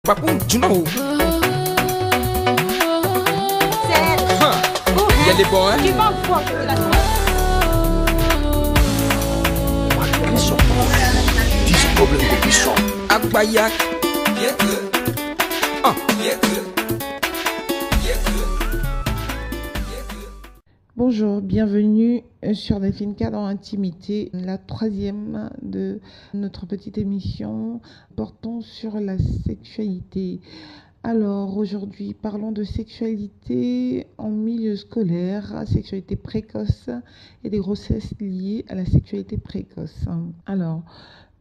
Baku, you know. Y'a les boys. Tu vas voir que la Akbayak. Bonjour, bienvenue sur Delphinka dans l'intimité, la troisième de notre petite émission portant sur la sexualité. Alors aujourd'hui, parlons de sexualité en milieu scolaire, sexualité précoce et des grossesses liées à la sexualité précoce. Alors,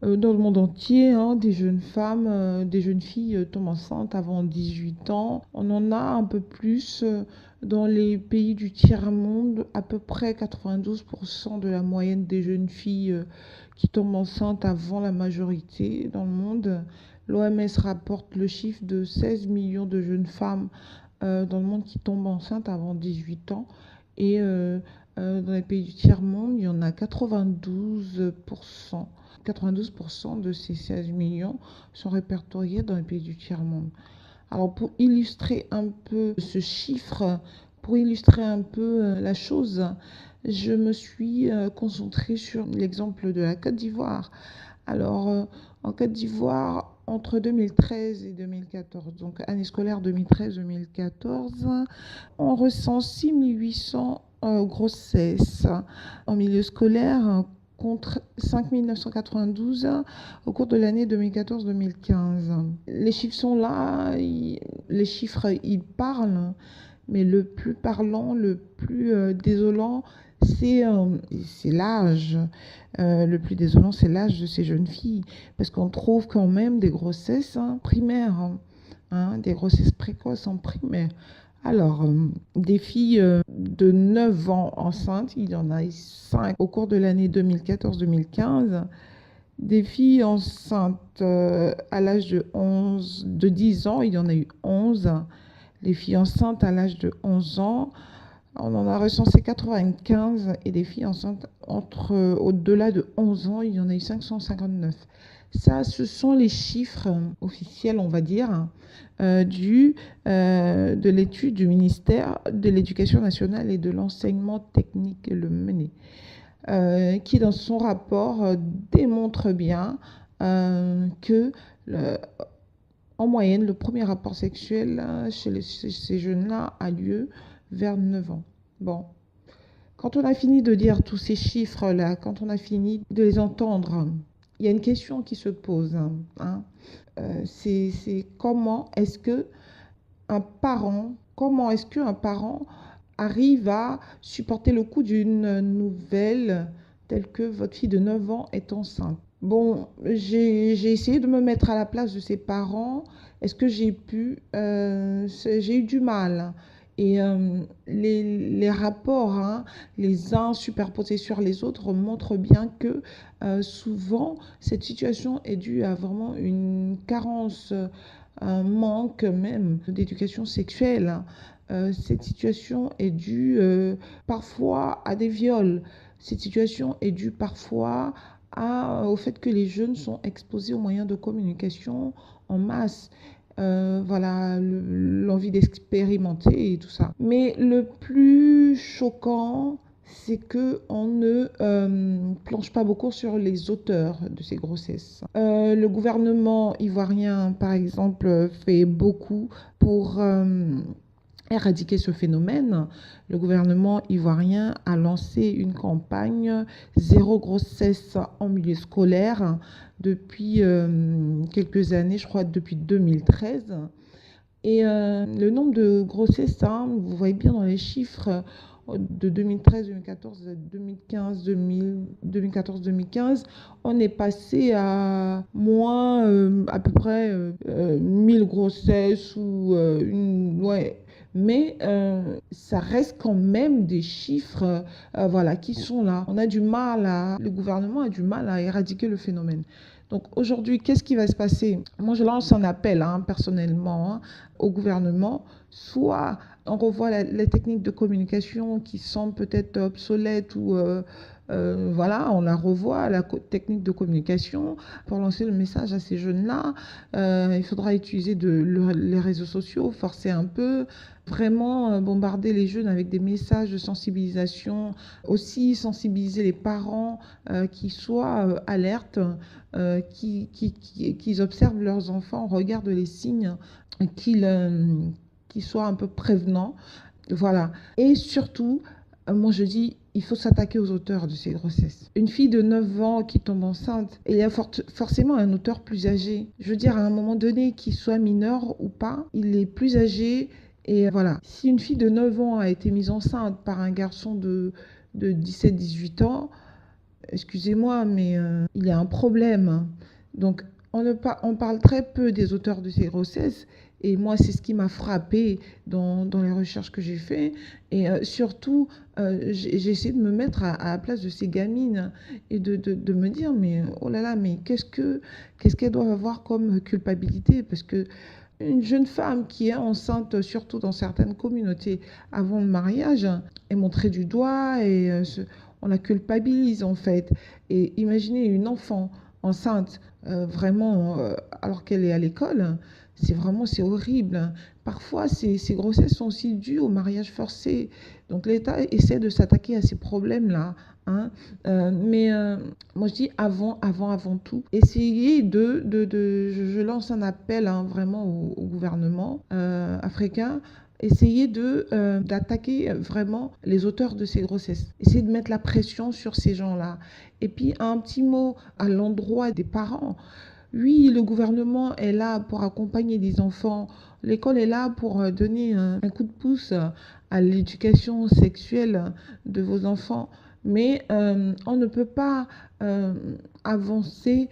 dans le monde entier, des jeunes femmes, des jeunes filles tombent enceintes avant 18 ans. On en a un peu plus dans les pays du tiers-monde, à peu près 92% de la moyenne des jeunes filles qui tombent enceintes avant la majorité dans le monde. L'OMS rapporte le chiffre de 16 millions de jeunes femmes dans le monde qui tombent enceintes avant 18 ans. Et dans les pays du tiers-monde, il y en a 92%. 92% de ces 16 millions sont répertoriés dans les pays du tiers-monde. Alors pour illustrer un peu ce chiffre, pour illustrer un peu la chose, je me suis concentrée sur l'exemple de la Côte d'Ivoire. Alors en Côte d'Ivoire, entre 2013 et 2014, donc année scolaire 2013-2014, on recense 6800 grossesses en milieu scolaire, contre 5 992 au cours de l'année 2014-2015. Les chiffres sont là, les chiffres, ils parlent, mais le plus parlant, le plus désolant, c'est l'âge. Le plus désolant, c'est l'âge de ces jeunes filles, parce qu'on trouve quand même des grossesses primaires, des grossesses précoces en primaire. Alors, des filles de 9 ans enceintes, il y en a 5 au cours de l'année 2014-2015. Des filles enceintes à l'âge de 10 ans, il y en a eu 11. Les filles enceintes à l'âge de 11 ans, on en a recensé 95. Et des filles enceintes au-delà de 11 ans, il y en a eu 559. Ça, ce sont les chiffres officiels, on va dire, de l'étude du ministère de l'Éducation nationale et de l'enseignement technique, le MENE, qui, dans son rapport, démontre bien que, en moyenne, le premier rapport sexuel chez ces jeunes-là a lieu vers 9 ans. Bon. Quand on a fini de dire tous ces chiffres-là, quand on a fini de les entendre, il y a une question qui se pose. C'est comment est-ce qu'un parent arrive à supporter le coup d'une nouvelle telle que votre fille de 9 ans est enceinte. Bon, j'ai essayé de me mettre à la place de ses parents. Est-ce que j'ai eu du mal. Et les rapports, les uns superposés sur les autres, montrent bien que souvent, cette situation est due à vraiment une carence, un manque même d'éducation sexuelle. Cette situation est due parfois à des viols. Cette situation est due parfois au fait que les jeunes sont exposés aux moyens de communication en masse. Voilà, l'envie d'expérimenter et tout ça. Mais le plus choquant, c'est qu'on ne planche pas beaucoup sur les auteurs de ces grossesses. Le gouvernement ivoirien, par exemple, fait beaucoup pour éradiquer ce phénomène. Le gouvernement ivoirien a lancé une campagne zéro grossesse en milieu scolaire depuis quelques années, je crois depuis 2013. Et le nombre de grossesses, vous voyez bien dans les chiffres de 2013, 2014, 2015, 2014-2015, on est passé à moins à peu près 1000 grossesses ou mais ça reste quand même des chiffres qui sont là. Le gouvernement a du mal à éradiquer le phénomène. Donc aujourd'hui, qu'est-ce qui va se passer ? Moi, je lance un appel personnellement au gouvernement, soit On revoit les techniques de communication qui semblent peut-être obsolètes ou voilà, on la revoit, technique de communication pour lancer le message à ces jeunes-là. Il faudra utiliser les réseaux sociaux, forcer un peu, vraiment bombarder les jeunes avec des messages de sensibilisation, aussi sensibiliser les parents qui soient alertes, qu'ils observent leurs enfants, regardent les signes, qu'ils soient un peu prévenants. Voilà. Et surtout, moi je dis, il faut s'attaquer aux auteurs de ces grossesses. Une fille de 9 ans qui tombe enceinte, et il y a forcément un auteur plus âgé. Je veux dire, à un moment donné, qu'il soit mineur ou pas, il est plus âgé. Et voilà. Si une fille de 9 ans a été mise enceinte par un garçon de 17-18 ans, excusez-moi, mais il y a un problème. Donc, on parle très peu des auteurs de ces grossesses. Et moi, c'est ce qui m'a frappée dans les recherches que j'ai faites. Et surtout, j'ai essayé de me mettre à la place de ces gamines et de me dire, mais oh là là, mais qu'est-ce qu'elles doivent avoir comme culpabilité? Parce que une jeune femme qui est enceinte, surtout dans certaines communautés, avant le mariage, est montrée du doigt et on la culpabilise en fait. Et imaginez une enfant enceinte, vraiment, alors qu'elle est à l'école, c'est horrible. Parfois, ces grossesses sont aussi dues au mariage forcé. Donc l'État essaie de s'attaquer à ces problèmes-là. Hein. Mais moi je dis avant tout, essayez je lance un appel vraiment au gouvernement africain. Essayez d'attaquer vraiment les auteurs de ces grossesses. Essayez de mettre la pression sur ces gens-là. Et puis un petit mot à l'endroit des parents. Oui, le gouvernement est là pour accompagner les enfants. L'école est là pour donner un coup de pouce à l'éducation sexuelle de vos enfants. Mais on ne peut pas avancer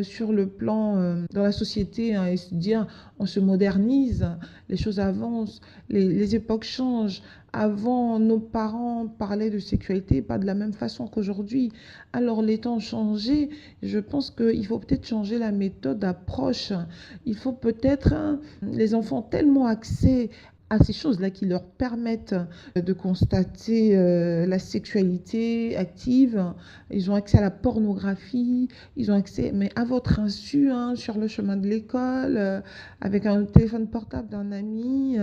sur le plan dans la société et se dire on se modernise, les choses avancent, les époques changent. Avant, nos parents parlaient de sexualité pas de la même façon qu'aujourd'hui. Alors les temps ont changé. Je pense qu'il faut peut-être changer la méthode d'approche. Il faut peut-être les enfants ont tellement accès à ces choses-là qui leur permettent de constater la sexualité active. Ils ont accès à la pornographie, ils ont accès, mais à votre insu, sur le chemin de l'école, avec un téléphone portable d'un ami.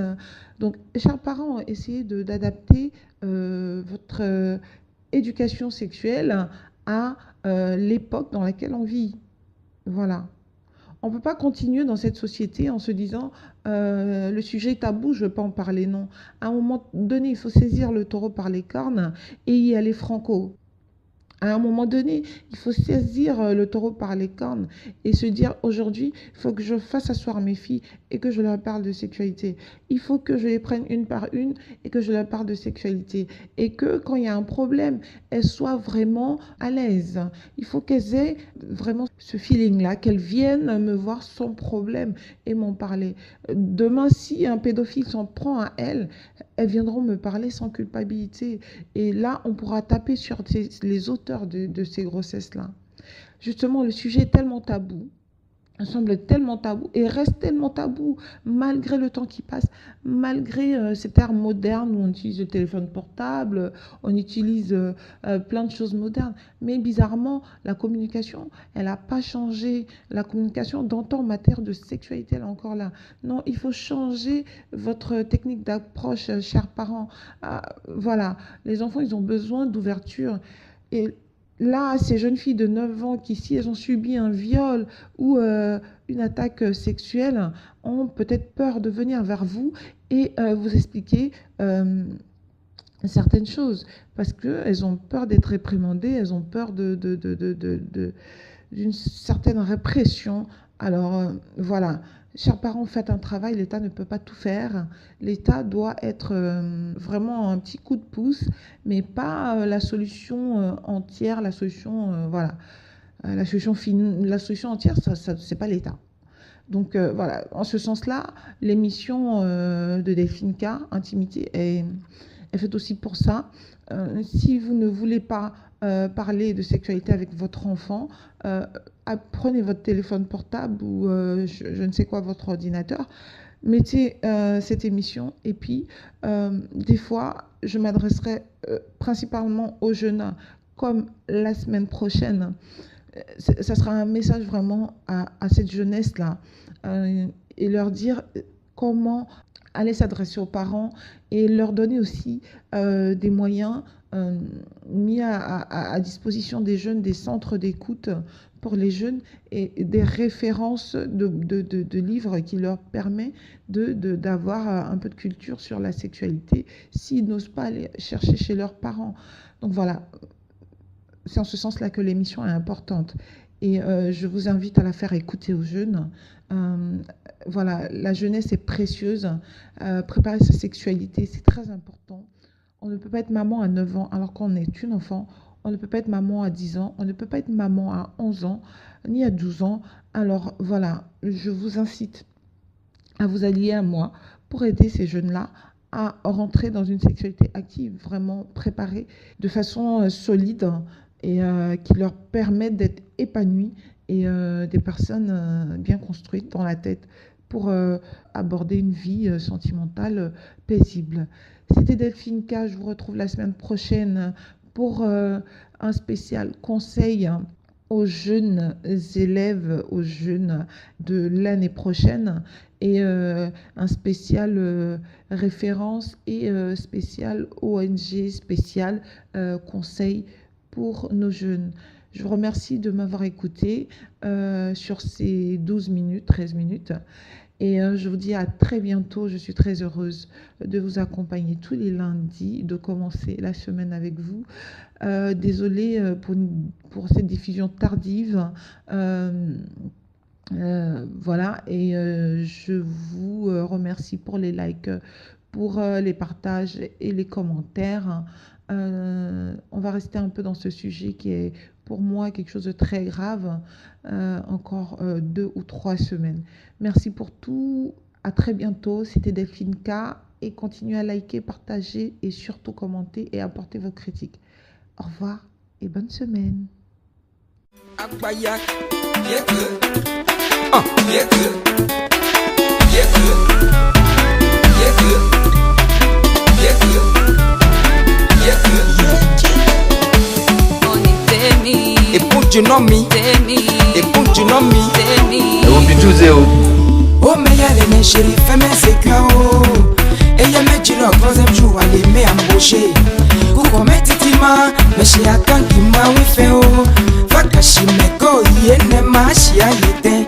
Donc, chers parents, essayez d'adapter votre éducation sexuelle à l'époque dans laquelle on vit. Voilà. On ne peut pas continuer dans cette société en se disant le sujet est tabou, je ne veux pas en parler, non. À un moment donné, il faut saisir le taureau par les cornes et y aller franco. À un moment donné, il faut saisir le taureau par les cornes et se dire aujourd'hui, il faut que je fasse asseoir mes filles et que je leur parle de sexualité. Il faut que je les prenne une par une et que je leur parle de sexualité. Et que quand il y a un problème, elles soient vraiment à l'aise. Il faut qu'elles aient vraiment ce feeling-là, qu'elles viennent me voir sans problème et m'en parler. Demain, si un pédophile s'en prend à elles, elles viendront me parler sans culpabilité. Et là, on pourra taper sur les auteurs de ces grossesses-là. Justement, le sujet est tellement tabou, semble tellement tabou et reste tellement tabou malgré le temps qui passe, malgré cette ère moderne où on utilise le téléphone portable, on utilise plein de choses modernes. Mais bizarrement, la communication, elle n'a pas changé. La communication d'antan en matière de sexualité, elle est encore là. Non, il faut changer votre technique d'approche, chers parents. Voilà, les enfants, ils ont besoin d'ouverture. Et là, ces jeunes filles de 9 ans qui, si elles ont subi un viol ou une attaque sexuelle, ont peut-être peur de venir vers vous et vous expliquer certaines choses parce qu'elles ont peur d'être réprimandées, elles ont peur d'une certaine répression. Alors voilà. Chers parents, faites un travail, l'État ne peut pas tout faire. L'État doit être vraiment un petit coup de pouce, mais pas la solution entière, la solution, voilà. La solution entière, ça c'est pas l'État. Donc voilà, en ce sens-là, l'émission de Delphine K, Intimité, est faite aussi pour ça. Si vous ne voulez pas parler de sexualité avec votre enfant, prenez votre téléphone portable ou je ne sais quoi, votre ordinateur, mettez cette émission et puis des fois, je m'adresserai principalement aux jeunes comme la semaine prochaine. Ça sera un message vraiment à cette jeunesse-là et leur dire comment aller s'adresser aux parents et leur donner aussi des moyens mis à disposition des jeunes, des centres d'écoute pour les jeunes et des références de livres qui leur permettent d'avoir un peu de culture sur la sexualité s'ils n'osent pas aller chercher chez leurs parents. Donc voilà, c'est en ce sens-là que l'émission est importante. Et je vous invite à la faire écouter aux jeunes. Voilà, la jeunesse est précieuse. Préparer sa sexualité, c'est très important. On ne peut pas être maman à 9 ans alors qu'on est une enfant. On ne peut pas être maman à 10 ans. On ne peut pas être maman à 11 ans, ni à 12 ans. Alors voilà, je vous incite à vous allier à moi pour aider ces jeunes-là à rentrer dans une sexualité active, vraiment préparée de façon solide et qui leur permettent d'être épanouis et des personnes bien construites dans la tête pour aborder une vie sentimentale paisible. C'était Delphine K. Je vous retrouve la semaine prochaine pour un spécial conseil aux jeunes élèves, aux jeunes de l'année prochaine et un spécial référence et spécial ONG, spécial conseil pour nos jeunes. Je vous remercie de m'avoir écouté sur ces 12 minutes, 13 minutes. Et je vous dis à très bientôt. Je suis très heureuse de vous accompagner tous les lundis, de commencer la semaine avec vous. Désolée pour cette diffusion tardive. Voilà, et je vous remercie pour les likes, pour les partages et les commentaires. On va rester un peu dans ce sujet qui est pour moi quelque chose de très grave, encore 2 ou 3 semaines. Merci pour tout, à très bientôt. C'était Delphine K. Et continuez à liker, partager et surtout commenter et apporter vos critiques. Au revoir et bonne semaine. Et pour tu know me, et pour tu know me, et on peut tout zéro. oh mais y'a les mes chéris, fais-moi sécure, oh. Et y'a mes tu le troisième jour, allez m'embaucher. Coucou mes titima, mais chez Akan qui m'a oui fait, oh. Fakashi me go, yé ne m'a chia yété.